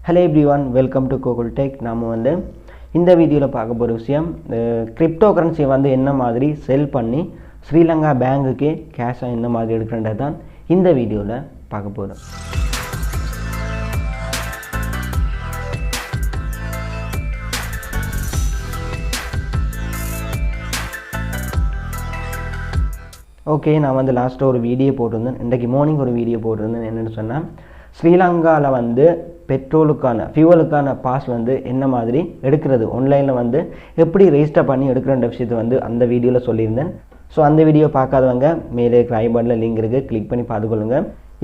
Hello everyone, welcome to Kokul Tech. நாம வந்து இந்த வீடியோல பார்க்க போற விஷயம் கிரிப்டோ கரன்சி வந்து என்ன மாதிரி செல் பண்ணி ஸ்ரீலங்கா பேங்குக்கு கேஷா என்ன மாதிரி எடுக்கறத தான் இந்த வீடியோல பார்க்க போறோம். ஓகே, நான் வந்து லாஸ்ட்டாக ஒரு வீடியோ போட்டிருந்தேன். இன்றைக்கு மார்னிங் ஒரு வீடியோ போட்டிருந்தேன். என்னென்னு சொன்னால், ஸ்ரீலங்காவில் வந்து பெட்ரோலுக்கான ஃபியூவலுக்கான பாஸ் வந்து என்ன மாதிரி எடுக்கிறது, ஆன்லைனில் வந்து எப்படி ரெஜிஸ்டர் பண்ணி எடுக்கிறன்ற விஷயத்தை வந்து அந்த வீடியோவில் சொல்லியிருந்தேன். ஸோ அந்த வீடியோ பார்க்காதவங்க மேலே இருக்கிற ஐ பட்டனில் லிங்க் இருக்குது, கிளிக் பண்ணி பார்த்துக்கொள்ளுங்க.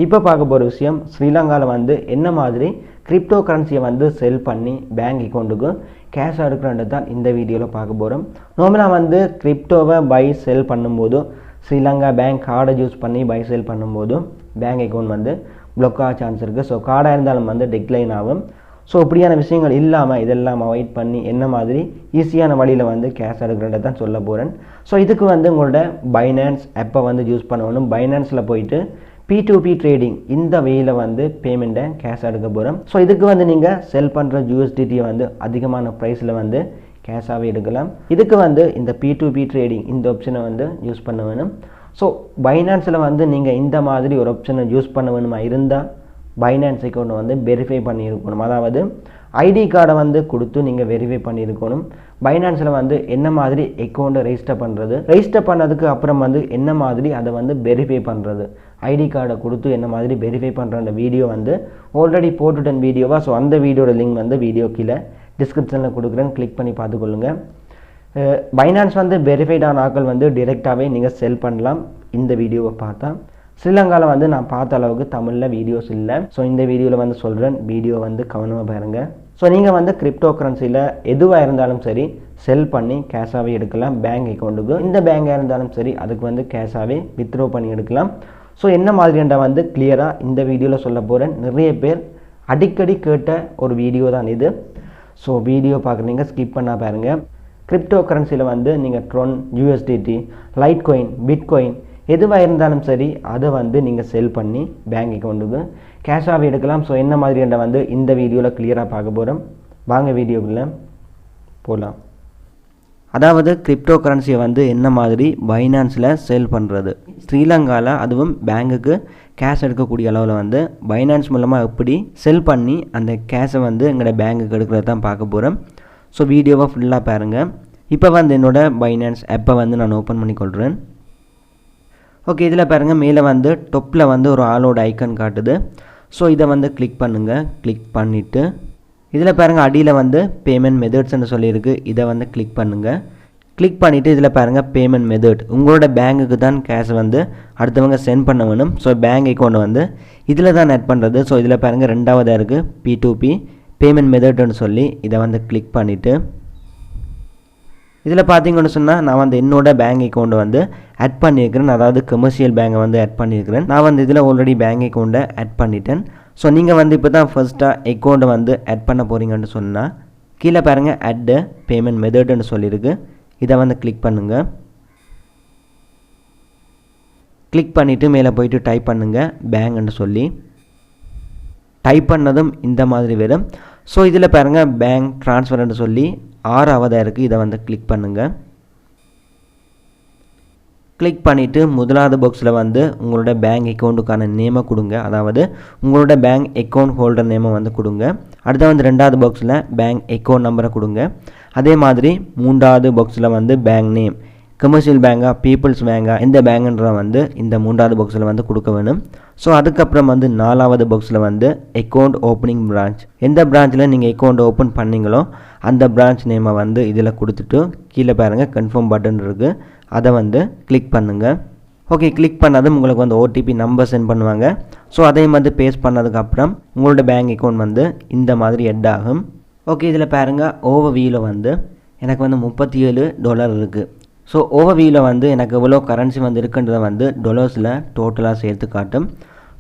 இப்போ பார்க்க போகிற விஷயம், ஸ்ரீலங்காவில் வந்து என்ன மாதிரி கிரிப்டோ கரன்சியை வந்து செல் பண்ணி பேங்க் அக்கௌண்ட்டுக்கு கேஷாக எடுக்கிறன்றது தான் இந்த வீடியோவில் பார்க்க போகிறோம். நார்மலாக வந்து கிரிப்டோவை பை செல் பண்ணும்போது ஸ்ரீலங்கா பேங்க் கார்டை யூஸ் பண்ணி பை செல் பண்ணும்போது பேங்க் அக்கௌண்ட் வந்து ப்ளாக் ஆக சான்ஸ் இருக்குது. ஸோ கார்டாக இருந்தாலும் வந்து டிக்ளைன் ஆகும். ஸோ இப்படியான விஷயங்கள் இல்லாமல் இதெல்லாம் அவாய்ட் பண்ணி என்ன மாதிரி ஈஸியான வழியில் வந்து கேஷ் எடுக்கிறத தான் சொல்ல போகிறேன். ஸோ இதுக்கு வந்து உங்களோட பைனான்ஸ் ஆப்பை வந்து யூஸ் பண்ணணும். பைனான்ஸில் போயிட்டு P2P ட்ரேடிங் இந்த வேயில் வந்து பேமெண்ட்டை கேஷ் எடுக்க போகிறோம். ஸோ இதுக்கு வந்து நீங்கள் செல் பண்ணுற USDTயை வந்து அதிகமான ப்ரைஸில் வந்து கேஷாகவே எடுக்கலாம். இதுக்கு வந்து இந்த P2P ட்ரேடிங் இந்த ஆப்ஷனை வந்து யூஸ் பண்ண வேணும். ஸோ பைனான்ஸில் வந்து நீங்கள் இந்த மாதிரி ஒரு ஆப்ஷனை யூஸ் பண்ண வேணுமா இருந்தால் பைனான்ஸ் அக்கௌண்ட்டை வந்து வெரிஃபை பண்ணியிருக்கணும். அதாவது ஐடி கார்டை வந்து கொடுத்து நீங்கள் வெரிஃபை பண்ணியிருக்கணும். பைனான்ஸில் வந்து என்ன மாதிரி அக்கௌண்ட்டை ரெஜிஸ்டர் பண்ணுறது, ரெஜிஸ்டர் பண்ணதுக்கு அப்புறம் வந்து என்ன மாதிரி அதை வந்து வெரிஃபை பண்ணுறது, ஐடி கார்டை கொடுத்து என்ன மாதிரி வெரிஃபை பண்ணுற வீடியோ வந்து ஆல்ரெடி போட்டுட்டேன் வீடியோவாக. ஸோ அந்த வீடியோட லிங்க் வந்து வீடியோ கீழே டிஸ்கிரிப்ஷனில் கொடுக்குறேன், கிளிக் பண்ணி பார்த்துக்கொள்ளுங்க. பைனான்ஸ் வந்து வெரிஃபைடான ஆட்கள் வந்து டிரெக்டாகவே நீங்கள் செல் பண்ணலாம். இந்த வீடியோவை பார்த்தா ஸ்ரீலங்காவில் வந்து நான் பார்த்த அளவுக்கு தமிழில் வீடியோஸ் இல்லை. ஸோ இந்த வீடியோவில் வந்து சொல்கிறேன், வீடியோ வந்து கவனமாக பாருங்கள். ஸோ நீங்கள் வந்து கிரிப்டோ கரன்சியில் எதுவாக இருந்தாலும் சரி செல் பண்ணி கேஷாகவே எடுக்கலாம் பேங்க் அக்கௌண்ட்டுக்கு. இந்த பேங்காக இருந்தாலும் சரி அதுக்கு வந்து கேஷாகவே வித்ட்ரா பண்ணி எடுக்கலாம். ஸோ என்ன மாதிரின்ற வந்து கிளியராக இந்த வீடியோவில் சொல்ல போகிறேன். நிறைய பேர் அடிக்கடி கேட்ட ஒரு வீடியோ தான் இது. ஸோ வீடியோ பார்க்குறீங்க, ஸ்கிப் பண்ணால் பாருங்கள். கிரிப்டோ கரன்சியில் வந்து நீங்கள் drone, USDT, light coin, bitcoin எதுவாக இருந்தாலும் சரி அதை வந்து நீங்கள் செல் பண்ணி பேங்க் அக்கௌண்ட்டுக்கு கேஷாகவே எடுக்கலாம். ஸோ என்ன மாதிரின்ற வந்து இந்த வீடியோவில் கிளியராக பார்க்க போகிறோம். வாங்க வீடியோக்குள்ளே போகலாம். அதாவது கிரிப்டோ கரன்சியை வந்து என்ன மாதிரி பைனான்ஸில் செல் பண்ணுறது, ஸ்ரீலங்காவில் அதுவும் பேங்குக்கு கேஷ் எடுக்கக்கூடிய அளவில் வந்து பைனான்ஸ் மூலமாக எப்படி செல் பண்ணி அந்த கேஷை வந்து எங்களோட பேங்குக்கு எடுக்கிறது தான் பார்க்க போகிறோம். ஸோ வீடியோவை ஃபுல்லாக பாருங்கள். இப்போ வந்து என்னோடய பைனான்ஸ் ஆப்பை வந்து நான் ஓப்பன் பண்ணி கொள்கிறேன். ஓகே, இதில் பாருங்கள், மேலே வந்து டொப்பில் வந்து ஒரு ஆளோட ஐக்கன் காட்டுது. ஸோ இதை வந்து கிளிக் பண்ணுங்கள். கிளிக் பண்ணிவிட்டு இதில் பாருங்கள் அடியில் வந்து பேமெண்ட் மெத்தட்ஸ்ன்னு சொல்லியிருக்கு, இதை வந்து கிளிக் பண்ணுங்கள். கிளிக் பண்ணிவிட்டு இதில் பாருங்கள் பேமெண்ட் மெத்தட், உங்களோட பேங்குக்கு தான் கேஷ் வந்து அடுத்தவங்க சென்ட் பண்ண வேணும். ஸோ பேங்க் அக்கௌண்ட் வந்து இதில் தான் ஆட் பண்ணுறது. ஸோ இதில் பாருங்கள் ரெண்டாவதாக இருக்குது P2P பேமெண்ட் மெத்தட்னு சொல்லி இதை வந்து கிளிக் பண்ணிவிட்டு இதில் பார்த்தீங்கன்னு சொன்னால் நான் வந்து என்னோடய பேங்க் அக்கௌண்ட்டை வந்து ஆட் பண்ணியிருக்கிறேன். அதாவது கமர்ஷியல் பேங்கை வந்து ஆட் பண்ணியிருக்கிறேன். நான் வந்து இதில் ஆல்ரெடி பேங்க் அக்கௌண்ட்டை ஆட் பண்ணிட்டேன். ஸோ நீங்கள் வந்து இப்போ தான் ஃபர்ஸ்ட்டாக அக்கௌண்ட்டை வந்து ஆட் பண்ண போகிறீங்கன்னு சொன்னால் கீழே பாருங்கள் ஆட் பேமெண்ட் மெத்தட்னு சொல்லியிருக்கு, இதை வந்து கிளிக் பண்ணுங்கள். கிளிக் பண்ணிவிட்டு மேலே போயிட்டு டைப் பண்ணுங்கள் பேங்க்னு சொல்லி. டைப் பண்ணதும் இந்த மாதிரி வரும். ஸோ இதில் பாருங்கள் பேங்க் ட்ரான்ஸ்ஃபர்னு சொல்லி 6ஆவதாக இருக்குது, இதை வந்து கிளிக் பண்ணுங்கள். கிளிக் பண்ணிவிட்டு முதலாவது பாக்ஸில் வந்து உங்களோட பேங்க் அக்கௌண்ட்டுக்கான நேமை கொடுங்க. அதாவது உங்களோட பேங்க் அக்கௌண்ட் ஹோல்டர் நேமை வந்து கொடுங்க. அடுத்த வந்து ரெண்டாவது பாக்ஸில் பேங்க் அக்கௌண்ட் நம்பரை கொடுங்க. அதே மாதிரி மூன்றாவது பாக்ஸில் வந்து பேங்க் நேம், கமர்ஷியல் பேங்கா, பீப்புள்ஸ் பேங்கா, எந்த பேங்குன்ற வந்து இந்த மூன்றாவது பாக்ஸில் வந்து கொடுக்க வேணும். ஸோ அதுக்கப்புறம் வந்து நாலாவது பாக்ஸில் வந்து அக்கௌண்ட் ஓப்பனிங் பிரான்ச், எந்த பிரான்ச்சில் நீங்கள் அக்கௌண்ட் ஓப்பன் பண்ணிங்களோ அந்த பிரான்ச் நேமை வந்து இதில் கொடுத்துட்டு கீழே பாருங்கள் கன்ஃபார்ம் பட்டன் இருக்குது, அதை வந்து கிளிக் பண்ணுங்கள். ஓகே, கிளிக் பண்ணதும் உங்களுக்கு வந்து OTP நம்பர் சென்ட் பண்ணுவாங்க. ஸோ அதையும் வந்து பேஸ்ட் பண்ணதுக்கப்புறம் உங்களோட பேங்க் அக்கௌண்ட் வந்து இந்த மாதிரி ஹெட் ஆகும். ஓகே, இதில் பாருங்கள் ஓவர்வியூவில் வந்து எனக்கு வந்து $37 இருக்குது. ஸோ ஓவர்வியூவில் வந்து எனக்கு எவ்வளோ கரன்சி வந்து இருக்குன்றதை வந்து டொலர்ஸில் டோட்டலாக சேர்த்து காட்டும்.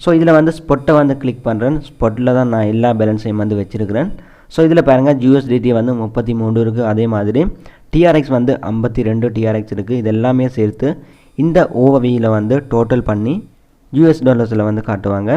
ஸோ இதில் வந்து ஸ்பாட்டை வந்து கிளிக் பண்ணுறேன். ஸ்பாட்டில் தான் நான் எல்லா பேலன்ஸையும் வந்து வச்சுருக்கிறேன். ஸோ இதில் பாருங்கள் USDT வந்து 33 இருக்குது. அதே மாதிரி TRX வந்து 52 TRX இருக்குது. இது எல்லாமே சேர்த்து இந்த ஓவர்வியூவில் வந்து டோட்டல் பண்ணி US டாலர்ஸில் வந்து காட்டுவாங்க.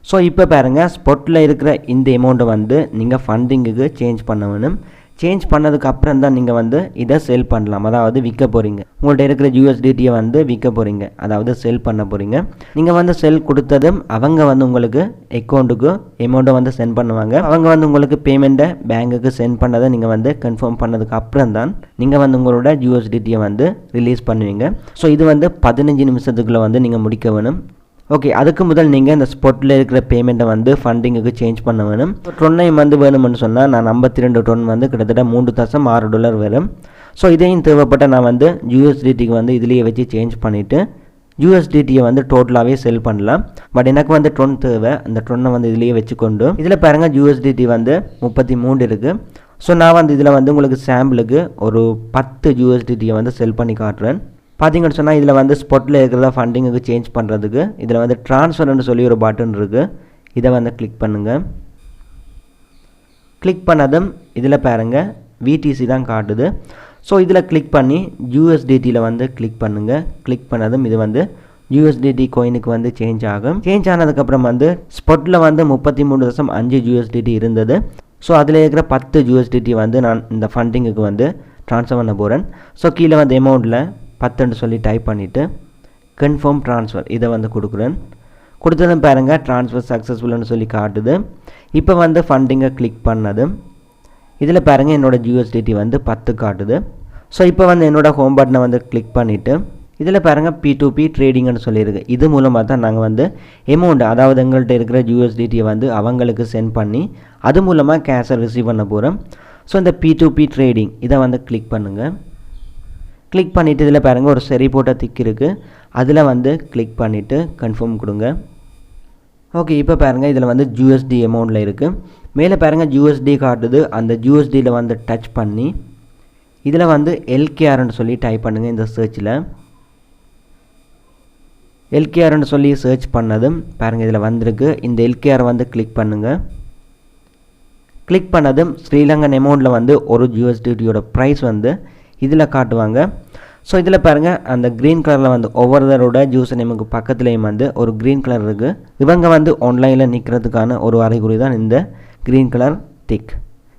ஸோ இப்போ பாருங்கள் ஸ்பாட்டில் இருக்கிற இந்த அமௌண்ட்டை வந்து நீங்கள் ஃபண்டிங்குக்கு சேஞ்ச் பண்ண வேணும். சேஞ்ச் பண்ணதுக்கு அப்புறம் தான் நீங்கள் வந்து இதை செல் பண்ணலாம், அதாவது விற்க போகிறீங்க. உங்கள்கிட்ட இருக்கிற யூஎஸ்டிடியை வந்து விற்க போகிறீங்க, அதாவது செல் பண்ண போகிறீங்க. நீங்கள் வந்து செல் கொடுத்ததும் அவங்க வந்து உங்களுக்கு அக்கௌண்ட்டுக்கு அமௌண்ட்டை வந்து சென்ட் பண்ணுவாங்க. அவங்க வந்து உங்களுக்கு பேமெண்ட்டை பேங்க்குக்கு சென்ட் பண்ணதை நீங்கள் வந்து கன்ஃபார்ம் பண்ணதுக்கு அப்புறம் தான் நீங்கள் வந்து உங்களோட யூஎஸ்டிடியை வந்து ரிலீஸ் பண்ணுவீங்க. ஸோ இது வந்து 15 நிமிஷத்துக்குள்ளே வந்து நீங்கள் முடிக்க வேணும். ஓகே, அதுக்கு முதல் நீங்கள் இந்த ஸ்பாட்டில் இருக்கிற பேமெண்ட்டை வந்து ஃபண்டிங்குக்கு சேஞ்ச் பண்ண வேணும். டொன்னையும் வந்து வேணும்னு சொன்னால் நான் 52 டொன் வந்து கிட்டத்தட்ட $3.6 வரும். ஸோ இதையும் தேவைப்பட்ட நான் வந்து யூஎஸ்டிடிக்கு வந்து இதுலேயே வச்சு சேஞ்ச் பண்ணிவிட்டு யூஎஸ்டிடியை வந்து டோட்டலாகவே செல் பண்ணலாம். பட் எனக்கு வந்து டொன் தேவை, அந்த டொன்னை வந்து இதுலேயே வச்சுக்கொண்டு இதில் பாருங்கள் யூஎஸ்டிடி வந்து 33 இருக்குது. ஸோ நான் வந்து இதில் வந்து உங்களுக்கு சாம்பிளுக்கு ஒரு 10 யூஎஸ்டிடியை வந்து செல் பண்ணி காட்டுறேன். பார்த்தீங்கன்னு சொன்னால் இதில் வந்து ஸ்பாட்டில் இருக்கிறத ஃபண்டிங்குக்கு சேஞ்ச் பண்ணுறதுக்கு இதில் வந்து ட்ரான்ஸ்ஃபர்னு சொல்லி ஒரு பட்டன் இருக்குது. இதை வந்து கிளிக் பண்ணுங்கள். கிளிக் பண்ணதும் இதில் பாருங்கள் விடிசி தான் காட்டுது. ஸோ இதில் கிளிக் பண்ணி யூஎஸ்டிடியில் வந்து கிளிக் பண்ணுங்கள். கிளிக் பண்ணதும் இது வந்து யூஎஸ்டிடி கோயினுக்கு வந்து சேஞ்ச் ஆகும். சேஞ்ச் ஆனதுக்கப்புறம் வந்து ஸ்பாட்டில் வந்து 33.5 யூஎஸ்டிடி இருந்தது. ஸோ அதில் இருக்கிற 10 யூஎஸ்டிடி வந்து நான் இந்த ஃபண்டிங்குக்கு வந்து ட்ரான்ஸ்ஃபர் பண்ண போகிறேன். ஸோ கீழே வந்து அமௌண்ட்டில் 10 சொல்லி டைப் பண்ணிவிட்டு கன்ஃபார்ம் ட்ரான்ஸ்ஃபர் இதை வந்து கொடுக்குறேன். கொடுத்ததும் பாருங்கள் ட்ரான்ஸ்ஃபர் சக்ஸஸ்ஃபுல்னு சொல்லி காட்டுது. இப்போ வந்து ஃபண்டிங்கை கிளிக் பண்ணதும் இதில் பாருங்கள் என்னோடய யூஎஸ்டிடி வந்து 10 காட்டுது. ஸோ இப்போ வந்து என்னோடய ஹோம் பட்டனை வந்து கிளிக் பண்ணிவிட்டு இதில் பாருங்கள் P2P ட்ரேடிங்னு சொல்லியிருக்கு. இது மூலமாக தான் நாங்கள் வந்து அமௌண்ட், அதாவது எங்கள்கிட்ட இருக்கிற யூஎஸ்டிடியை வந்து அவங்களுக்கு சென்ட் பண்ணி அது மூலமாக கேஷை ரிசீவ் பண்ண போகிறோம். ஸோ இந்த P2P ட்ரேடிங் இதை வந்து கிளிக் பண்ணுங்கள். கிளிக் பண்ணிவிட்டு இதில் பாருங்கள் ஒரு சரி போட்ட திக் இருக்குது, அதில் வந்து கிளிக் பண்ணிவிட்டு கன்ஃபார்ம் கொடுங்க. ஓகே, இப்போ பாருங்கள் இதில் வந்து யூஎஸ்டி அமௌண்ட்டில் இருக்குது. மேலே பாருங்கள் யூஎஸ்டி காட்டுது. அந்த யூஎஸ்டியில் வந்து டச் பண்ணி இதில் வந்து எல்கேஆர்னு சொல்லி டைப் பண்ணுங்கள். இந்த சர்ச்சில் எல்கேஆர்னு சொல்லி சர்ச் பண்ணதும் பாருங்கள் இதில் வந்திருக்கு. இந்த எல்கேஆர் வந்து கிளிக் பண்ணுங்கள். கிளிக் பண்ணதும் ஸ்ரீலங்கன் அமௌண்ட்டில் வந்து ஒரு யூஎஸ்டியோட ப்ரைஸ் வந்து இதில் காட்டுவாங்க. ஸோ இதில் பாருங்கள் அந்த க்ரீன் கலரில் வந்து ஒவ்வொருத்தரோட யூசர் நேமுக்கு பக்கத்துலேயும் வந்து ஒரு க்ரீன் கலர் இருக்குது. இவங்க வந்து ஆன்லைனில் நிற்கிறதுக்கான ஒரு அறிகுறி தான் இந்த க்ரீன் கலர் டிக்.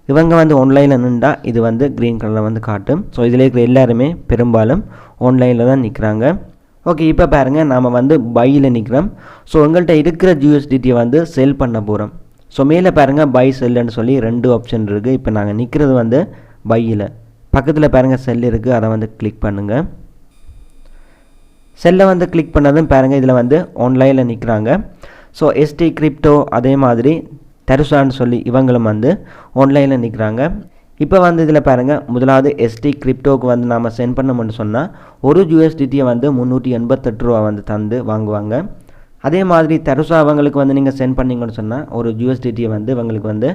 இவங்க வந்து ஆன்லைனில் நின்றா இது வந்து க்ரீன் கலரில் வந்து காட்டும். ஸோ இதில் இருக்கிற எல்லாருமே பெரும்பாலும் ஆன்லைனில் தான் நிற்கிறாங்க. ஓகே, இப்போ பாருங்கள் நாம் வந்து பையில் நிற்கிறோம். ஸோ உங்கள்கிட்ட இருக்கிற யூஎஸ்டிடியை வந்து செல் பண்ண போகிறோம். ஸோ மேலே பாருங்கள் பை செல்லுன்னு சொல்லி 2 ஆப்ஷன் இருக்குது. இப்போ நாங்கள் நிற்கிறது வந்து பையில், பக்கத்தில் பாருங்கள் செல் இருக்குது, அதை வந்து கிளிக் பண்ணுங்கள். செல்லை வந்து கிளிக் பண்ணதும் பாருங்கள் இதில் வந்து ஆன்லைனில் நிற்கிறாங்க. ஸோ எஸ்டி கிரிப்டோ அதே மாதிரி தருசான்னு சொல்லி இவங்களும் வந்து ஆன்லைனில் நிற்கிறாங்க. இப்போ வந்து இதில் பாருங்கள் முதலாவது எஸ்டி கிரிப்டோவுக்கு வந்து நாம் சென்ட் பண்ணோம்னு சொன்னால் ஒரு யூஎஸ்டிடியை வந்து $388 வந்து தந்து வாங்குவாங்க. அதே மாதிரி தருசா அவங்களுக்கு வந்து நீங்கள் சென்ட் பண்ணிங்கன்னு சொன்னால் ஒரு யூஎஸ்டிடியை வந்து இவங்களுக்கு வந்து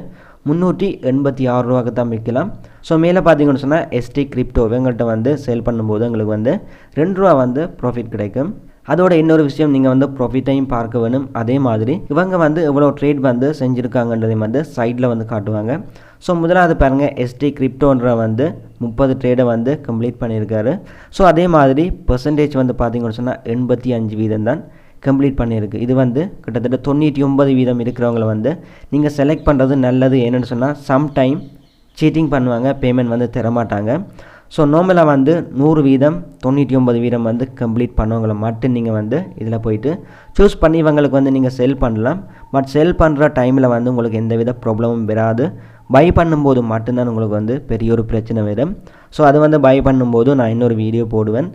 $386 தான் விற்கலாம். ஸோ மேலே பார்த்தீங்கன்னு சொன்னால் எஸ்டி கிரிப்டோ இவங்கள்ட்ட வந்து சேல் பண்ணும்போது எங்களுக்கு வந்து $2 வந்து ப்ராஃபிட் கிடைக்கும். அதோட இன்னொரு விஷயம், நீங்கள் வந்து ப்ராஃபிட்டையும் பார்க்க வேணும். அதே மாதிரி இவங்க வந்து எவ்வளோ ட்ரேட் வந்து செஞ்சுருக்காங்கன்றதையும் வந்து சைடில் வந்து காட்டுவாங்க. ஸோ முதலாவது பாருங்கள் எஸ்டி கிரிப்டோன்ற வந்து 30 ட்ரேடை வந்து கம்ப்ளீட் பண்ணியிருக்காரு. ஸோ அதே மாதிரி பெர்சன்டேஜ் வந்து பார்த்தீங்கன்னு சொன்னால் 85% தான் கம்ப்ளீட் பண்ணியிருக்கு. இது வந்து கிட்டத்தட்ட 99% இருக்கிறவங்கள வந்து நீங்கள் செலக்ட் பண்ணுறது நல்லது. ஏன்னு சொன்னால் சம்டைம் சீட்டிங் பண்ணுவாங்க, பேமெண்ட் வந்து தரமாட்டாங்க. ஸோ நார்மலாக வந்து 100%, 99% வந்து கம்ப்ளீட் பண்ணவங்களை மட்டும் நீங்கள் வந்து இதில் போயிட்டு சூஸ் பண்ணி இவங்களுக்கு வந்து நீங்கள் செல் பண்ணலாம். பட் செல் பண்ணுற டைமில் வந்து உங்களுக்கு எந்தவித ப்ராப்ளமும் வராது. பை பண்ணும்போது மட்டும்தான் உங்களுக்கு வந்து பெரிய ஒரு பிரச்சனை வரும். ஸோ அது வந்து பை பண்ணும்போது நான் இன்னொரு வீடியோ போடுவேன்.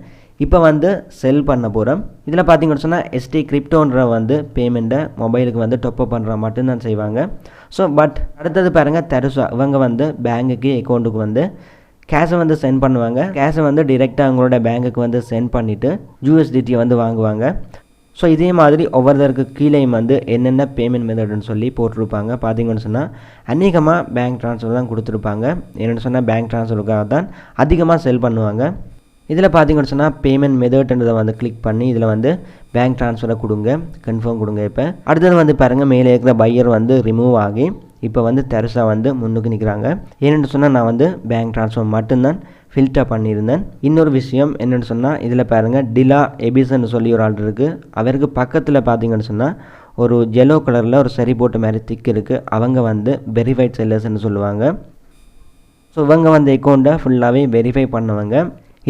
இப்போ வந்து செல் பண்ண போகிறோம். இதில் பார்த்தீங்கன்னு சொன்னால் எஸ்டி கிரிப்டோன்ற வந்து பேமெண்ட்டை மொபைலுக்கு வந்து டொப்அப் பண்ணுற மட்டும்தான் செய்வாங்க. ஸோ பட் அடுத்தது பாருங்கள் தருசா இவங்க வந்து பேங்குக்கு அக்கௌண்ட்டுக்கு வந்து கேஷை வந்து சென்ட் பண்ணுவாங்க. கேஷை வந்து டிரெக்டாக அவங்களோட பேங்குக்கு வந்து சென்ட் பண்ணிவிட்டு யூஎஸ்டிடியை வந்து வாங்குவாங்க. ஸோ இதே மாதிரி ஒவ்வொருத்தருக்கு கீழேயும் வந்து என்னென்ன பேமெண்ட் மெத்தட்னு சொல்லி போட்டிருப்பாங்க. பார்த்தீங்கன்னு சொன்னால் அநேகமாக பேங்க் ட்ரான்ஸ்ஃபர் தான் கொடுத்துருப்பாங்க. என்னென்னு சொன்னால் பேங்க் ட்ரான்ஸ்ஃபருக்காக தான் அதிகமாக செல் பண்ணுவாங்க. இதில் பார்த்தீங்கன்னு சொன்னால் பேமெண்ட் மெத்தட்ன்றதை வந்து கிளிக் பண்ணி இதில் வந்து பேங்க் ட்ரான்ஸ்ஃபரை கொடுங்க, கன்ஃபார்ம் கொடுங்க. இப்போ அடுத்தது வந்து பாருங்கள் மேலே இருக்கிற பையர் வந்து ரிமூவ் ஆகி இப்போ வந்து தருசா வந்து முன்னுக்கு நிற்கிறாங்க. ஏன்னு சொன்னால் நான் வந்து பேங்க் ட்ரான்ஸ்ஃபர் மட்டும்தான் ஃபில்டர் பண்ணியிருந்தேன். இன்னொரு விஷயம் என்னென்னு சொன்னால், இதில் பாருங்கள் டிலா எபிசன்னு சொல்லி ஒரு ஆள் இருக்குது. அவருக்கு பக்கத்தில் பார்த்தீங்கன்னு சொன்னால் ஒரு yellow கலரில் ஒரு சரி போட்ட மாதிரி திக் இருக்குது. அவங்க வந்து வெரிஃபைட் செல்லர்ஸ்ன்னு சொல்லுவாங்க. ஸோ இவங்க வந்து அக்கௌண்ட்டை ஃபுல்லாகவே வெரிஃபை பண்ணவங்க.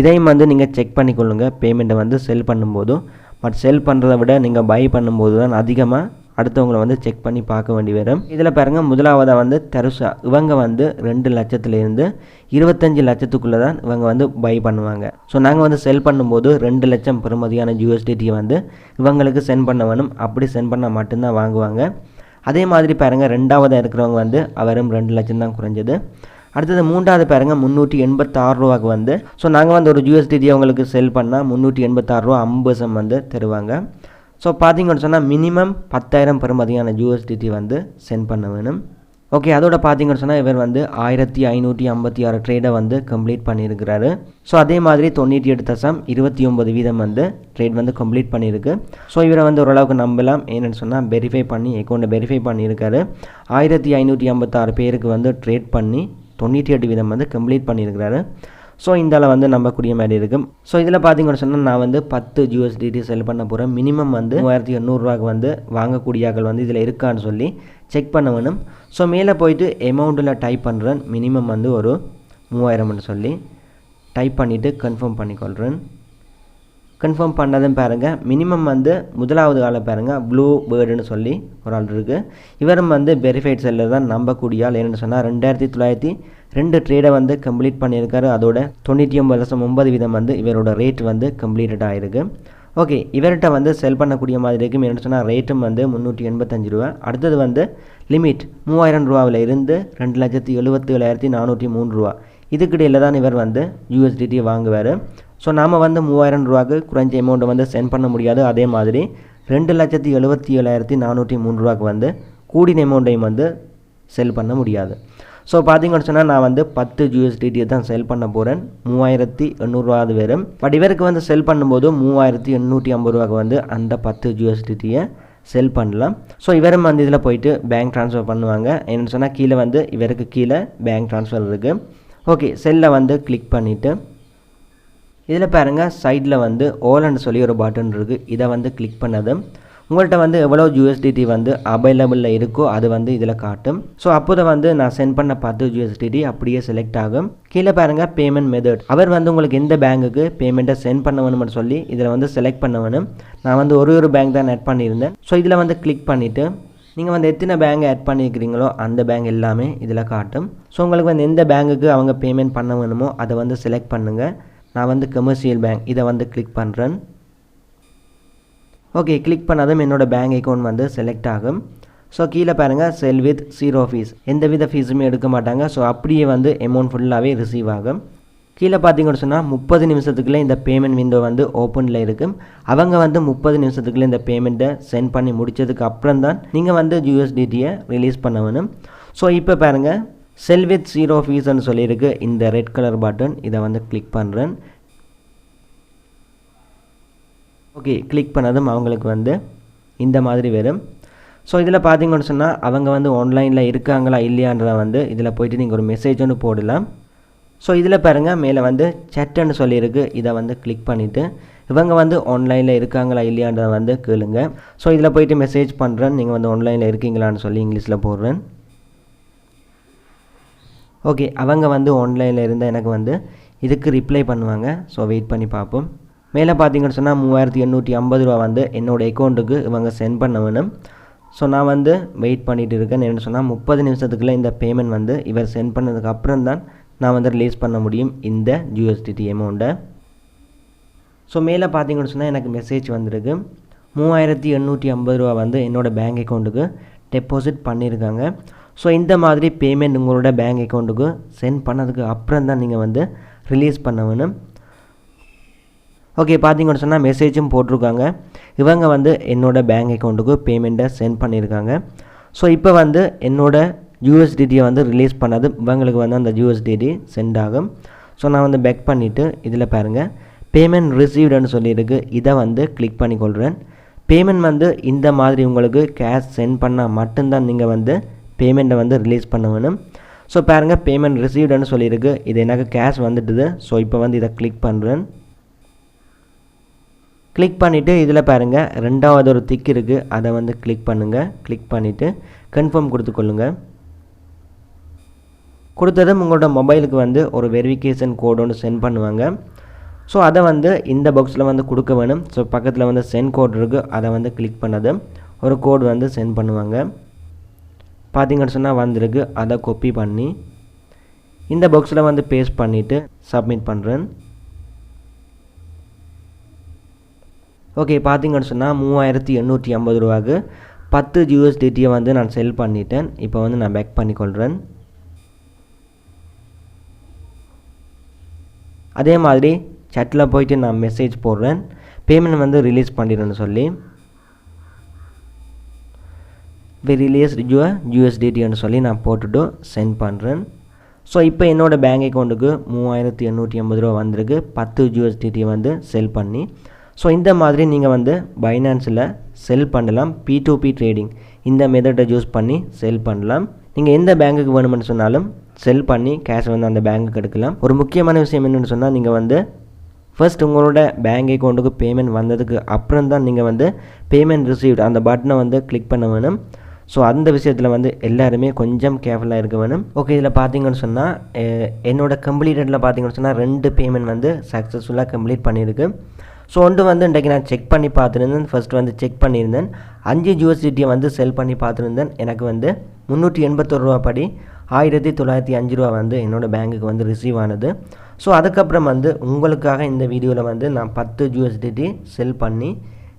இதையும் வந்து நீங்கள் செக் பண்ணிக்கொள்ளுங்க பேமெண்ட்டை வந்து செல் பண்ணும்போதும். பட் செல் பண்ணுறதை விட நீங்கள் பை பண்ணும்போது தான் அதிகமாக அடுத்தவங்களை வந்து செக் பண்ணி பார்க்க வேண்டி வரும். இதில் பாருங்கள் முதலாவதாக வந்து தருசா. இவங்க வந்து 2 லட்சத்துலேருந்து 25 லட்சத்துக்குள்ளே தான் இவங்க வந்து பை பண்ணுவாங்க. ஸோ நாங்கள் வந்து செல் பண்ணும்போது 2 லட்சம் பெறுமதியான USDT வந்து இவங்களுக்கு சென்ட் பண்ண வேணும். அப்படி சென்ட் பண்ணால் மட்டும்தான் வாங்குவாங்க. அதே மாதிரி பாருங்கள் ரெண்டாவதாக இருக்கிறவங்க வந்து அவரும் 2 லட்சம் தான் குறைஞ்சது. அடுத்தது மூன்றாவது பாருங்கள் 386 ரூபாய்க்கு வந்து ஸோ நாங்கள் வந்து ஒரு USDT அவங்களுக்கு செல் பண்ணால் 386 ரூபா 50 வந்து தருவாங்க. ஸோ பார்த்தீங்கன்னு சொன்னால் மினிமம் 10,000 பெறுமதியான USDT வந்து சென்ட் பண்ண வேணும். ஓகே, அதோட பார்த்தீங்கன்னு சொன்னால் இவர் வந்து 1556 ட்ரேடை வந்து கம்ப்ளீட் பண்ணியிருக்கிறாரு. ஸோ அதே மாதிரி 98.29% வந்து ட்ரேட் வந்து கம்ப்ளீட் பண்ணியிருக்கு. ஸோ இவரை வந்து ஓரளவுக்கு நம்பலாம். ஏன்னு சொன்னால் வெரிஃபை பண்ணி அக்கௌண்ட்டை வெரிஃபை பண்ணியிருக்காரு. 1556 பேருக்கு வந்து ட்ரேட் பண்ணி 98% வந்து கம்ப்ளீட் பண்ணியிருக்கிறாரு. ஸோ இந்தால வந்து நம்பக்கூடிய மாதிரி இருக்கும். ஸோ இதில் பார்த்தீங்கன்னு சொன்னால் நான் வந்து 10 USDT செல் பண்ண போகிறேன். மினிமம் வந்து 3800 ரூபாய்க்கு வந்து வாங்கக்கூடியாக்கள் வந்து இதில் இருக்கான்னு சொல்லி செக் பண்ண வேணும். ஸோ மேலே போயிட்டு அமௌண்ட்டில் டைப் பண்ணுறேன். மினிமம் வந்து ஒரு 3000 சொல்லி டைப் பண்ணிவிட்டு கன்ஃபார்ம் பண்ணிக்கொள்கிறேன். கன்ஃபார்ம் பண்ணதும் பாருங்கள் மினிமம் வந்து முதலாவது ஆளை பாருங்கள் ப்ளூ பேர்டுன்னு சொல்லி ஒரு ஆள் இருக்குது. இவரும் வந்து வெரிஃபைட் செல்லர் தான் நம்பக்கூடிய ஆள். என்னென்னு சொன்னால் 2902 ட்ரேடை வந்து கம்ப்ளீட் பண்ணியிருக்காரு. அதோட 99.9% வந்து இவரோட ரேட் வந்து கம்ப்ளீட்டட் ஆகிருக்கு. ஓகே, இவர்கிட்ட வந்து செல் பண்ணக்கூடிய மாதிரி இருக்கும். என்னென்னு சொன்னால் ரேட்டும் வந்து 385 ரூபா. அடுத்தது வந்து லிமிட் 3000 ரூபாவில் இருந்து 2,77,403 ரூபா. இதுக்கிடையில் தான் இவர் வந்து USDT வாங்குவார். ஸோ நாம் வந்து 3000 ரூபாய்க்கு குறைஞ்ச அமௌண்ட்டை வந்து சென்ட் பண்ண முடியாது. அதே மாதிரி 2,77,403 ரூபாய்க்கு வந்து கூடின அமௌண்ட்டையும் வந்து செல் பண்ண முடியாது. ஸோ பார்த்தீங்கன்னு சொன்னால் நான் வந்து 10 USDT தான் செல் பண்ண போகிறேன். 3800 வரும். பட் இவருக்கு வந்து செல் பண்ணும்போது 3850 ரூபாய்க்கு வந்து அந்த 10 USDTயை செல் பண்ணலாம். ஸோ இவரும் வந்து இதில் போயிட்டு பேங்க் ட்ரான்ஸ்ஃபர் பண்ணுவாங்க. என்னென்னு சொன்னால் கீழே வந்து இவருக்கு கீழே பேங்க் ட்ரான்ஸ்ஃபர் இருக்குது. ஓகே, செல்லை வந்து கிளிக் பண்ணிவிட்டு இதில் பாருங்கள் சைடில் வந்து ஓலன்னு சொல்லி ஒரு பட்டன் இருக்குது. இதை வந்து கிளிக் பண்ணதும் உங்கள்கிட்ட வந்து எவ்வளோ USDT வந்து அவைலபிளில் இருக்கோ அது வந்து இதில் காட்டும். ஸோ அப்போதை வந்து நான் சென்ட் பண்ண 10 USDT அப்படியே செலக்ட் ஆகும். கீழே பாருங்கள் பேமெண்ட் மெத்தட். அவர் வந்து உங்களுக்கு எந்த பேங்குக்கு பேமெண்ட்டை சென்ட் பண்ண வேணும்னு சொல்லி இதில் வந்து செலக்ட் பண்ண வேணும். நான் வந்து ஒரு பேங்க் தான் ஆட் பண்ணியிருந்தேன். ஸோ இதில் வந்து கிளிக் பண்ணிவிட்டு நீங்கள் வந்து எத்தனை பேங்க் ஆட் பண்ணியிருக்கிறீங்களோ அந்த பேங்க் எல்லாமே இதில் காட்டும். ஸோ உங்களுக்கு வந்து எந்த பேங்குக்கு அவங்க பேமெண்ட் பண்ண வேணுமோ அதை வந்து செலக்ட் பண்ணுங்கள். நான் வந்து கமர்ஷியல் பேங்க் இதை வந்து கிளிக் பண்ணுறேன். ஓகே, கிளிக் பண்ணதும் என்னோடய பேங்க் அக்கௌண்ட் வந்து செலக்ட் ஆகும். ஸோ கீழே பாருங்கள் செல் வித் 0 ஃபீஸ். எந்த வித ஃபீஸுமே எடுக்க மாட்டாங்க. ஸோ அப்படியே வந்து அமௌண்ட் ஃபுல்லாகவே ரிசீவ் ஆகும். கீழே பார்த்தீங்கன்னு சொன்னால் 30 நிமிஷத்துக்குள்ளே இந்த பேமெண்ட் விண்டோ வந்து ஓப்பனில் இருக்கும். அவங்க வந்து 30 நிமிஷத்துக்குள்ளே இந்த பேமெண்ட்டை சென்ட் பண்ணி முடித்ததுக்கு அப்புறம் தான் நீங்கள் வந்து USDTயை ரிலீஸ் பண்ண வேணும். ஸோ இப்போ பாருங்கள் செல் வித் 0 ஃபீஸ்ன்னு சொல்லியிருக்கு இந்த ரெட் கலர் பட்டன். இதை வந்து கிளிக் பண்ணுறேன். ஓகே, கிளிக் பண்ணதும் அவங்களுக்கு வந்து இந்த மாதிரி வரும். ஸோ இதில் பார்த்தீங்கன்னு சொன்னால் அவங்க வந்து ஆன்லைனில் இருக்காங்களா இல்லையான்றதை வந்து இதில் போய்ட்டு நீங்கள் ஒரு மெசேஜ் ஒன்று போடலாம். ஸோ இதில் பாருங்கள் மேலே வந்து சேட்டுன்னு சொல்லியிருக்கு. இதை வந்து கிளிக் பண்ணிவிட்டு இவங்க வந்து ஆன்லைனில் இருக்காங்களா இல்லையான்றதை வந்து கேளுங்க. ஸோ இதில் போய்ட்டு மெசேஜ் பண்ணுறேன் நீங்கள் வந்து ஆன்லைனில் இருக்கீங்களான்னு சொல்லி இங்கிலீஷில் போடுறேன். ஓகே, அவங்க வந்து ஆன்லைனில் இருந்தால் எனக்கு வந்து இதுக்கு ரிப்ளை பண்ணுவாங்க. ஸோ வெயிட் பண்ணி பார்ப்போம். மேலே பார்த்தீங்கன்னு சொன்னால் 3850 ரூபா வந்து என்னோடய அக்கௌண்ட்டுக்கு இவங்க சென்ட் பண்ண வேணும். ஸோ நான் வந்து வெயிட் பண்ணிகிட்டு இருக்கேன். என்ன சொன்னால் 30 நிமிஷத்துக்குள்ளே இந்த பேமெண்ட் வந்து இவர் சென்ட் பண்ணதுக்கு அப்புறம் தான் நான் வந்து ரிலீஸ் பண்ண முடியும் இந்த USDT அமௌண்ட்டை. ஸோ மேலே பார்த்தீங்கன்னு சொன்னால் எனக்கு மெசேஜ் வந்திருக்கு. 3850 ரூபா வந்து என்னோடய பேங்க் அக்கௌண்ட்டுக்கு டெபாசிட் பண்ணியிருக்காங்க. ஸோ இந்த மாதிரி பேமெண்ட் உங்களோட பேங்க் அக்கௌண்ட்டுக்கு சென்ட் பண்ணதுக்கு அப்புறம் தான் நீங்கள் வந்து ரிலீஸ் பண்ண வேணும். ஓகே, பார்த்தீங்கன்னு சொன்னால் மெசேஜும் போட்டிருக்காங்க. இவங்க வந்து என்னோடய பேங்க் அக்கௌண்ட்டுக்கு பேமெண்ட்டை சென்ட் பண்ணியிருக்காங்க. ஸோ இப்போ வந்து என்னோடய USDTயை வந்து ரிலீஸ் பண்ணது இவங்களுக்கு வந்து அந்த USDT சென்ட் ஆகும். ஸோ நான் வந்து பேக் பண்ணிவிட்டு இதில் பாருங்கள் பேமெண்ட் ரிசீவ்டுன்னு சொல்லியிருக்கு. இதை வந்து கிளிக் பண்ணிக்கொள்கிறேன். பேமெண்ட் வந்து இந்த மாதிரி உங்களுக்கு கேஷ் சென்ட் பண்ணால் மட்டும்தான் நீங்கள் வந்து பேமெண்ட்டை வந்து ரிலீஸ் பண்ண வேணும். ஸோ பாருங்கள் பேமெண்ட் ரிசீவ்டுன்னு சொல்லியிருக்கு. இது எனக்கு கேஷ் வந்துட்டுது. ஸோ இப்போ வந்து இதை கிளிக் பண்ணுறேன். கிளிக் பண்ணிவிட்டு இதில் பாருங்கள் ரெண்டாவது ஒரு திக் இருக்குது, அதை வந்து கிளிக் பண்ணுங்கள். கிளிக் பண்ணிவிட்டு கன்ஃபார்ம் கொடுத்துக்கொள்ளுங்க. கொடுத்ததும் உங்களோட மொபைலுக்கு வந்து ஒரு வெரிஃபிகேஷன் கோடு ஒன்று சென்ட் பண்ணுவாங்க. ஸோ அதை வந்து இந்த பாக்ஸில் வந்து கொடுக்க வேணும். ஸோ பக்கத்தில் வந்து சென்ட் கோட் இருக்குது, அதை வந்து கிளிக் பண்ணது ஒரு கோடு வந்து சென்ட் பண்ணுவாங்க. பார்த்தீங்கன்னு சொன்னால் வந்திருக்கு. அதை காப்பி பண்ணி இந்த பாக்ஸில் வந்து பேஸ்ட் பண்ணிவிட்டு சப்மிட் பண்ணுறேன். ஓகே, பார்த்தீங்கன்னு சொன்னால் 3850 ரூபாய்க்கு 10 USDT வந்து நான் செல் பண்ணிட்டேன். இப்போ வந்து நான் பேக் பண்ணிக்கொள்கிறேன். அதே மாதிரி சட்டில் போயிட்டு நான் மெசேஜ் போடுறேன், பேமெண்ட் வந்து ரிலீஸ் பண்ணிடுறேன்னு சொல்லி. ரிலீஸ் USDTன்னு சொல்லி நான் போட்டுட்டு சென்ட் பண்ணுறேன். ஸோ இப்போ என்னோடய பேங்க் அக்கௌண்ட்டுக்கு 3850 ரூபா வந்திருக்கு, 10 USDT வந்து செல் பண்ணி. ஸோ இந்த மாதிரி நீங்கள் வந்து பைனான்ஸில் செல் பண்ணலாம். P2P ட்ரேடிங் இந்த மெத்தடை யூஸ் பண்ணி செல் பண்ணலாம். நீங்கள் எந்த பேங்க்குக்கு வேணுமென்னு சொன்னாலும் செல் பண்ணி கேஷ் வந்து அந்த பேங்க்குக்கு எடுக்கலாம். ஒரு முக்கியமான விஷயம் என்னென்னு சொன்னால், நீங்கள் வந்து ஃபர்ஸ்ட் உங்களோட பேங்க் அக்கௌண்ட்டுக்கு பேமெண்ட் வந்ததுக்கு அப்புறம் தான் நீங்கள் வந்து பேமெண்ட் ரிசீவ்ட் அந்த பட்டனை வந்து கிளிக் பண்ண வேணும். ஸோ அந்த விஷயத்தில் வந்து எல்லாருமே கொஞ்சம் கேர்ஃபுல்லாக இருக்க வேணும். ஓகே, இதில் பார்த்தீங்கன்னு சொன்னால் என்னோட கம்ப்ளீட்டடில் பார்த்தீங்கன்னு சொன்னால் 2 பேமெண்ட் வந்து சக்ஸஸ்ஃபுல்லாக கம்ப்ளீட் பண்ணியிருக்கு. ஸோ ஒன்று வந்து இன்றைக்கி நான் செக் பண்ணி பார்த்துருந்தேன். ஃபர்ஸ்ட் வந்து செக் பண்ணியிருந்தேன், 5 USDT வந்து செல் பண்ணி பார்த்துருந்தேன். எனக்கு வந்து 381 ரூபா படி 1905 ரூபா வந்து என்னோடய பேங்க்குக்கு வந்து ரிசீவ் ஆனது. ஸோ அதுக்கப்புறம் வந்து உங்களுக்காக இந்த வீடியோவில் வந்து நான் 10 USDT செல் பண்ணி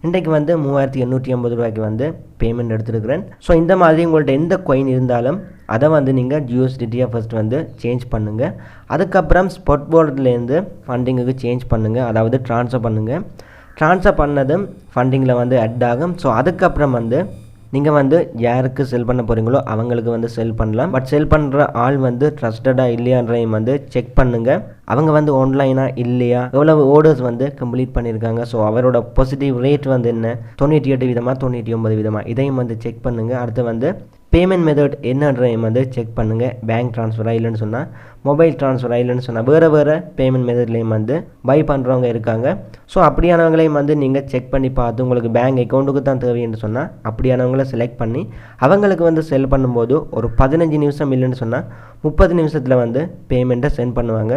இன்றைக்கு வந்து 3850 ரூபாய்க்கு வந்து பேமெண்ட் எடுத்துருக்கிறேன். ஸோ இந்த மாதிரி உங்கள்கிட்ட எந்த காயின் இருந்தாலும் அதை வந்து நீங்கள் USDTயாக ஃபர்ஸ்ட் வந்து சேஞ்ச் பண்ணுங்கள். அதுக்கப்புறம் ஸ்பாட் வாலெட்லேருந்து ஃபண்டிங்குக்கு சேஞ்ச் பண்ணுங்கள், அதாவது ட்ரான்ஸ்ஃபர் பண்ணுங்கள். ட்ரான்ஸ்ஃபர் பண்ணதும் ஃபண்டிங்கில் வந்து அட் ஆகும். ஸோ அதுக்கப்புறம் வந்து நீங்கள் வந்து யாருக்கு செல் பண்ண போகிறீங்களோ அவங்களுக்கு வந்து செல் பண்ணலாம். பட் செல் பண்ணுற ஆள் வந்து ட்ரஸ்டடாக இல்லையான்றதையும் வந்து செக் பண்ணுங்கள். அவங்க வந்து ஆன்லைனாக இல்லையா, எவ்வளவு ஆர்டர்ஸ் வந்து கம்ப்ளீட் பண்ணியிருக்காங்க, ஸோ அவரோட பாசிட்டிவ் ரேட் வந்து என்ன, 98% 99%, இதையும் வந்து செக் பண்ணுங்கள். அடுத்து வந்து பேமெண்ட் மெத்தட் என்னன்றதையும் வந்து செக் பண்ணுங்கள். பேங்க் ட்ரான்ஸ்ஃபராக இல்லைன்னு சொன்னால், மொபைல் ட்ரான்ஸ்ஃபராக இல்லைன்னு சொன்னால், வேறு பேமெண்ட் மெத்தட்லேயும் வந்து பை பண்ணுறவங்க இருக்காங்க. ஸோ அப்படியானவங்களையும் வந்து நீங்கள் செக் பண்ணி பார்த்து உங்களுக்கு பேங்க் அக்கௌண்ட்டுக்கு தான் தேவைன்னு சொன்னால் அப்படியானவங்களை செலக்ட் பண்ணி அவங்களுக்கு வந்து செல் பண்ணும்போது ஒரு 15 நிமிஷம் இல்லைன்னு சொன்னால் 30 நிமிஷத்தில் வந்து பேமெண்ட்டை சென்ட் பண்ணுவாங்க.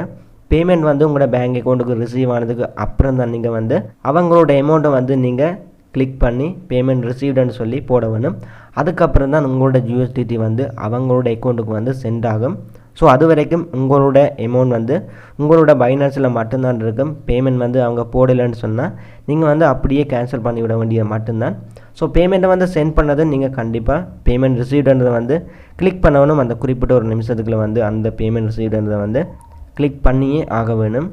பேமெண்ட் வந்து உங்களோட பேங்க் அக்கௌண்ட்டுக்கு ரிசீவ் ஆனதுக்கு அப்புறம் தான் நீங்கள் வந்து அவங்களோட அமௌண்ட்டை வந்து நீங்கள் கிளிக் பண்ணி பேமெண்ட் ரிசீவ்டுன்னு சொல்லி போட வேணும். அதுக்கப்புறம் தான் உங்களோட USDT வந்து அவங்களோட அக்கௌண்ட்டுக்கு வந்து சென்ட் ஆகும். ஸோ அது வரைக்கும் உங்களோட அமௌண்ட் வந்து உங்களோட பைனான்ஸில் மட்டும்தான் இருக்கும். பேமெண்ட் வந்து அவங்க போடலைன்னு சொன்னால் நீங்கள் வந்து அப்படியே கேன்சல் பண்ணி விட வேண்டியது மட்டும்தான். ஸோ பேமெண்ட்டை வந்து சென்ட் பண்ணது நீங்கள் கண்டிப்பாக பேமெண்ட் ரிசீவ்டுன்றதை வந்து கிளிக் பண்ணணும். அந்த குறிப்பிட்ட ஒரு நிமிஷத்துக்குள்ள வந்து அந்த பேமெண்ட் ரிசீவ்டுன்றதை வந்து கிளிக் பண்ணியே ஆக வேணும்.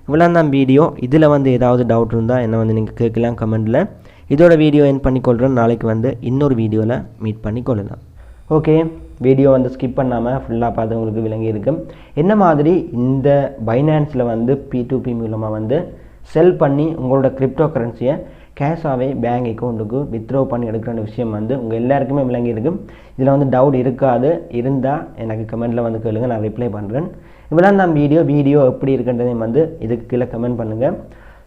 இவ்வளோ தான் வீடியோ. இதில் வந்து ஏதாவது டவுட் இருந்தால் என்ன வந்து நீங்கள் கேட்கலாம் கமெண்ட்டில். இதோட வீடியோ என் பண்ணிக்கொள்கிறேன். நாளைக்கு வந்து இன்னொரு வீடியோவில் மீட் பண்ணிக்கொள்ளலாம். ஓகே, வீடியோ வந்து ஸ்கிப் பண்ணாமல் ஃபுல்லாக பார்த்து உங்களுக்கு விளங்கி இருக்கும். என்ன மாதிரி இந்த பைனான்ஸில் வந்து P2P மூலமாக வந்து செல் பண்ணி உங்களோட கிரிப்டோ கரன்சியை கேஷாகவே பேங்க் அக்கௌண்ட்டுக்கு வித்ட்ரா பண்ணி எடுக்கிற விஷயம் வந்து உங்கள் எல்லாருக்குமே விளங்கி இருக்கும். இதில் வந்து டவுட் இருக்காது, இருந்தால் எனக்கு கமெண்ட்டில் வந்து கேளுங்க, நான் ரிப்ளை பண்ணுறேன். இவ்வளோ தான் வீடியோ எப்படி இருக்குன்றதையும் வந்து இதுக்கு கீழே கமெண்ட் பண்ணுங்கள்.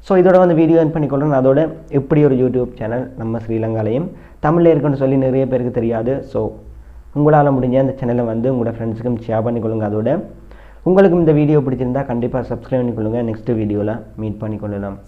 ஸோ இதோட வந்து வீடியோ என் பண்ணிக்கொள்கிறேன். அதோட எப்படி ஒரு யூடியூப் சேனல் நம்ம ஸ்ரீலங்காலையும் தமிழில் இருக்குன்னு சொல்லி நிறைய பேருக்கு தெரியாது. ஸோ உங்களால் முடிஞ்ச அந்த சேனலை வந்து உங்களோட ஃப்ரெண்ட்ஸுக்கும் ஷேர் பண்ணிக்கொள்ளுங்க. அதோட உங்களுக்கும் இந்த வீடியோ பிடிச்சிருந்தால் கண்டிப்பாக சப்ஸ்கிரைப் பண்ணிக்கொள்ளுங்கள். நெக்ஸ்ட் வீடியோவில் மீட் பண்ணிக்கொள்ளலாம்.